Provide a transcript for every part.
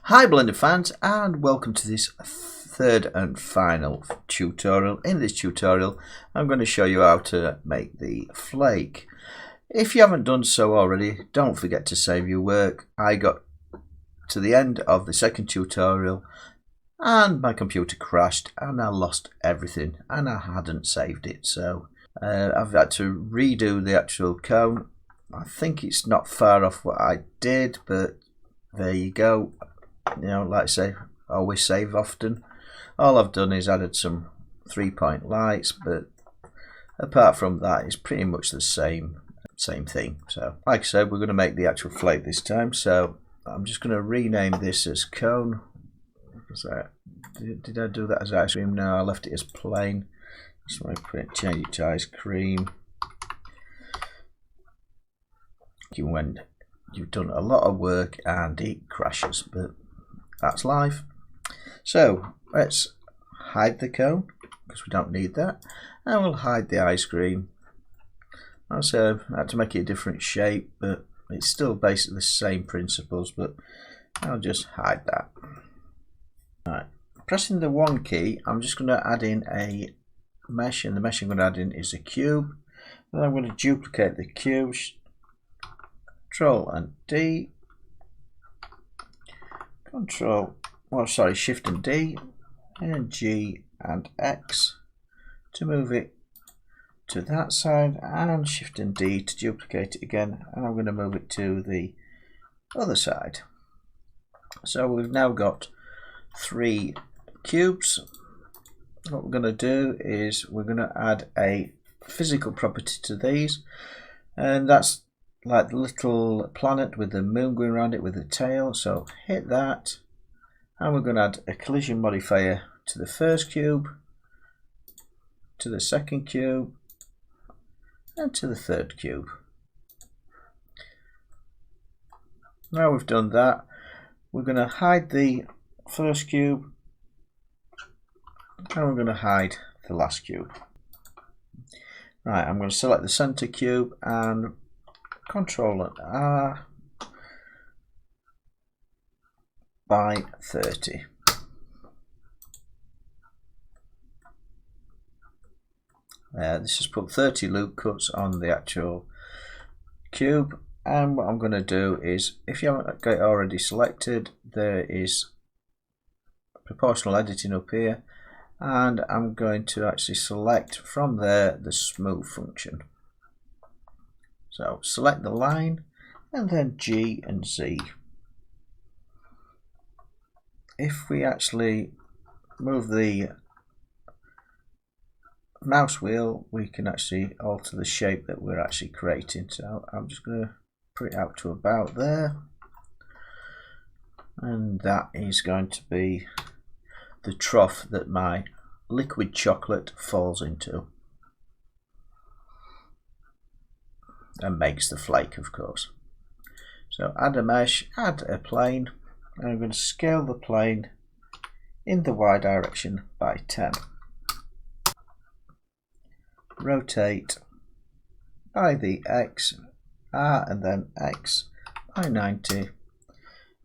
Hi Blender fans, and welcome to this third and final tutorial. In this tutorial I'm going to show you how to make the flake. If you haven't done so already, don't forget to save your work. I got to the end of the second tutorial and my computer crashed and I lost everything and I hadn't saved it, so I've had to redo the actual cone. I think it's not far off what I did, but there you go. You know, like I say, always save often. All I've done is added some 3-point lights, but apart from that, it's pretty much the same thing. So, like I said, we're going to make the actual flake this time. So, I'm just going to rename this as cone. Did I do that as ice cream? No, I left it as plain. So I change it to ice cream. When you've done a lot of work and it crashes, but that's life. So let's hide the cone because we don't need that, and we'll hide the ice cream. Also, I had to make it a different shape, but it's still basically the same principles, but I'll just hide that. Alright, pressing the 1 key, I'm just going to add in a mesh, and the mesh I'm going to add in is a cube. Then I'm going to duplicate the cube, Control and D, Shift and D, and G and X to move it to that side, and Shift and D to duplicate it again, and I'm going to move it to the other side. So we've now got 3 cubes. What we're going to do is we're going to add a physical property to these, and that's like the little planet with the moon going around it with the tail. So hit that, and we're going to add a collision modifier to the first cube, to the second cube, and to the third cube. Now we've done that, we're going to hide the first cube, and we're going to hide the last cube. Right, I'm going to select the center cube and Control and R by 30. This has put 30 loop cuts on the actual cube, and what I'm going to do is, if you haven't got it already selected, there is proportional editing up here, and I'm going to actually select from there the smooth function. So select the line and then G and Z. If we actually move the mouse wheel, we can actually alter the shape that we're actually creating. So I'm just going to put it out to about there, and that is going to be the trough that my liquid chocolate falls into and makes the flake, of course. So add a mesh, add a plane, and I'm going to scale the plane in the Y direction by 10. Rotate by the X, R and then X by 90,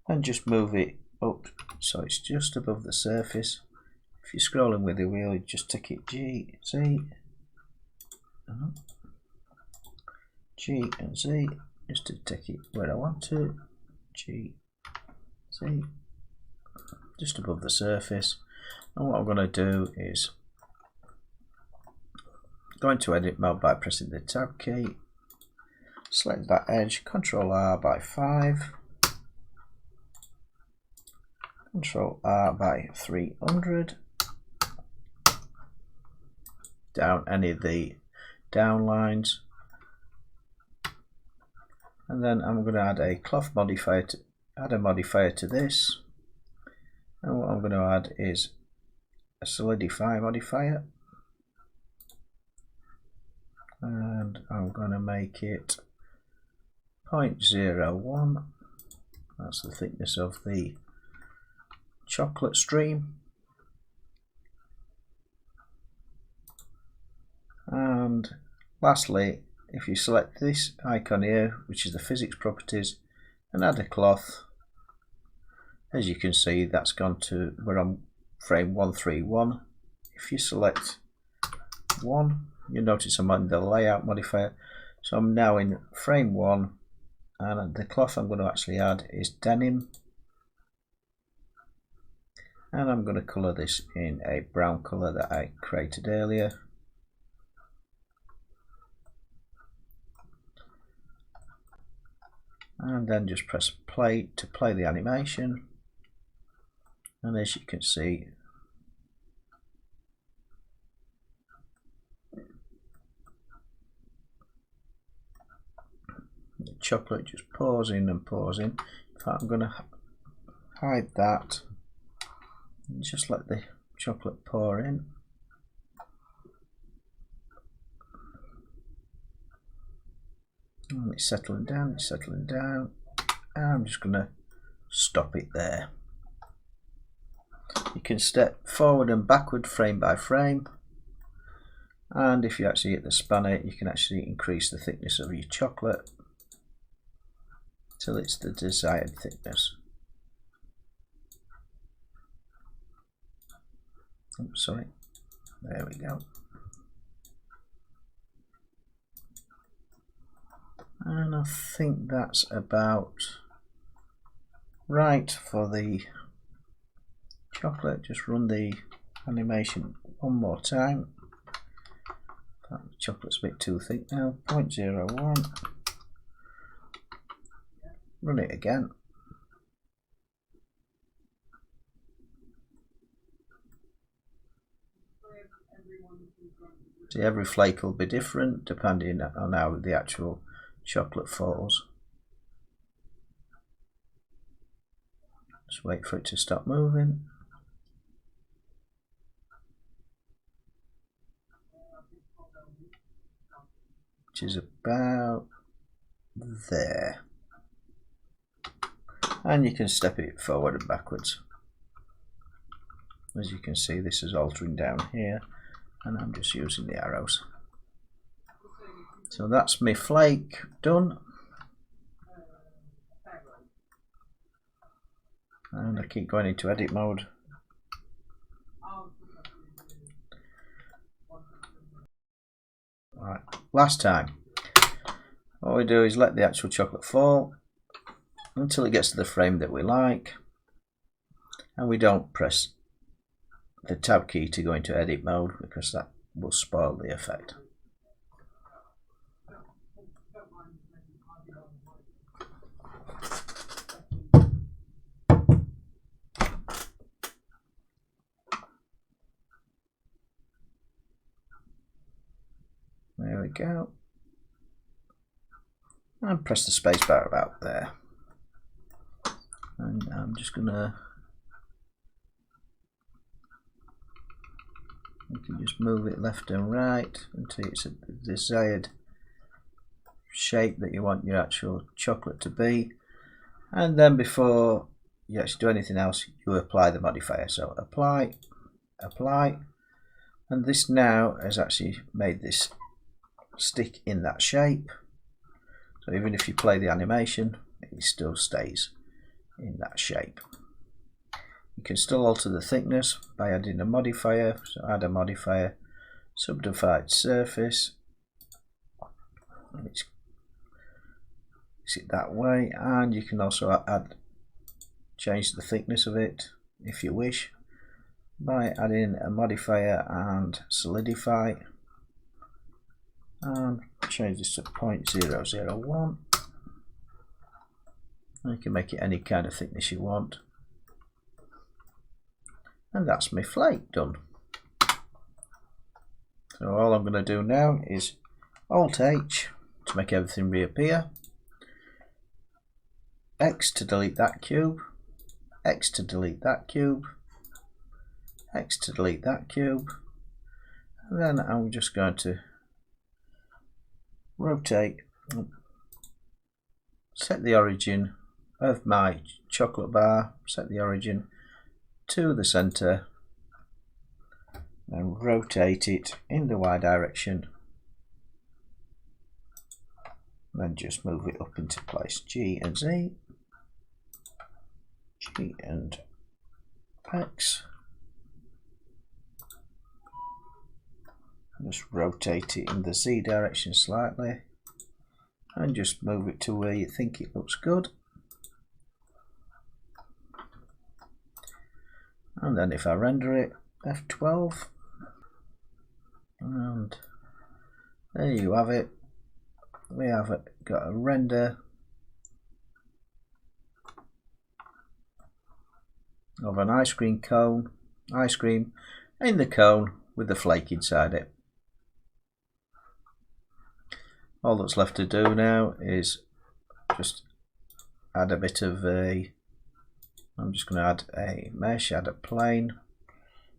and just move it up so it's just above the surface. If you're scrolling with the wheel, you just tick it G, Z, G and Z, just to take it where I want to, G, Z, just above the surface. And what I'm going to do is go into edit mode by pressing the tab key, select that edge, Control R by 5, Control R by 300, down any of the down lines. And then I'm going to add a cloth modifier to this, and what I'm going to add is a Solidify Modifier, and I'm going to make it 0.01. That's the thickness of the chocolate stream. And lastly, if you select this icon here, which is the physics properties, and add a cloth, As you can see, that's gone to, we're on frame 131. If you select 1, you notice I'm on the layout modifier. So I'm now in frame 1, and the cloth I'm going to actually add is denim. And I'm going to colour this in a brown colour that I created earlier. And then just press play to play the animation. And as you can see, the chocolate just pours in and pours in. In fact, I'm going to hide that and just let the chocolate pour in. And it's settling down, it's settling down. And I'm just going to stop it there. You can step forward and backward frame by frame. And if you actually hit the spanner, you can actually increase the thickness of your chocolate till it's the desired thickness. Oops, sorry. There we go. And I think that's about right for the chocolate. Just run the animation one more time. The chocolate's a bit too thick now. 0.01. Run it again. See, every flake will be different depending on how the actual chocolate falls. Just wait for it to stop moving. Which is about there. And you can step it forward and backwards. As you can see, this is altering down here, and I'm just using the arrows. So that's my flake done. And I keep going into edit mode. Right, last time. What we do is let the actual chocolate fall until it gets to the frame that we like. And we don't press the tab key to go into edit mode because that will spoil the effect. There we go. And press the space bar about there. And I'm just gonna, you can just move it left and right until it's a desired shape that you want your actual chocolate to be. And then before you actually do anything else, you apply the modifier. So apply, apply, and this now has actually made this stick in that shape. So even if you play the animation, it still stays in that shape. You can still alter the thickness by adding a modifier. So add a modifier, subdivided surface. It's it that way, and you can also change the thickness of it if you wish by adding a modifier and solidify, and change this to 0.001. You can make it any kind of thickness you want, and that's my flake done. So all I'm going to do now is Alt H to make everything reappear, X to delete that cube, X to delete that cube, X to delete that cube, and then I'm just going to rotate, set the origin of my chocolate bar, set the origin to the center, and rotate it in the Y direction, then just move it up into place, G and Z. G and X. Just rotate it in the Z direction slightly and just move it to where you think it looks good. And then if I render it, F12, and there you have it. We have got a render of an ice cream cone, ice cream in the cone with the flake inside it. All that's left to do now is just add a bit of a, I'm just going to add a mesh, add a plane,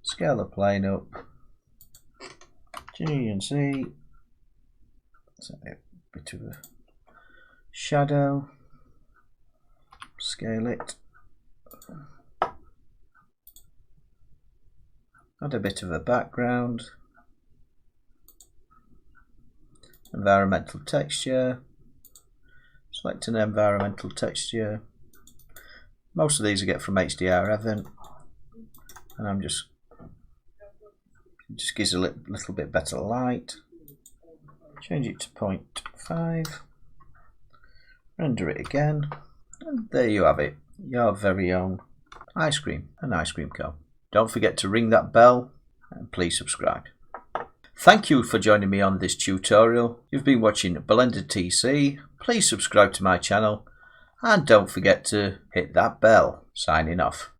scale the plane up, G and Z, set a bit of a shadow, scale it, add a bit of a background, environmental texture, select an environmental texture. Most of these I get from HDR11, and I'm just gives a little bit better light. Change it to 0.5, render it again, and there you have it, your very own ice cream, an ice cream cone. Don't forget to ring that bell and please subscribe. Thank you for joining me on this tutorial. You've been watching Blender TC. Please subscribe to my channel and don't forget to hit that bell. Signing off.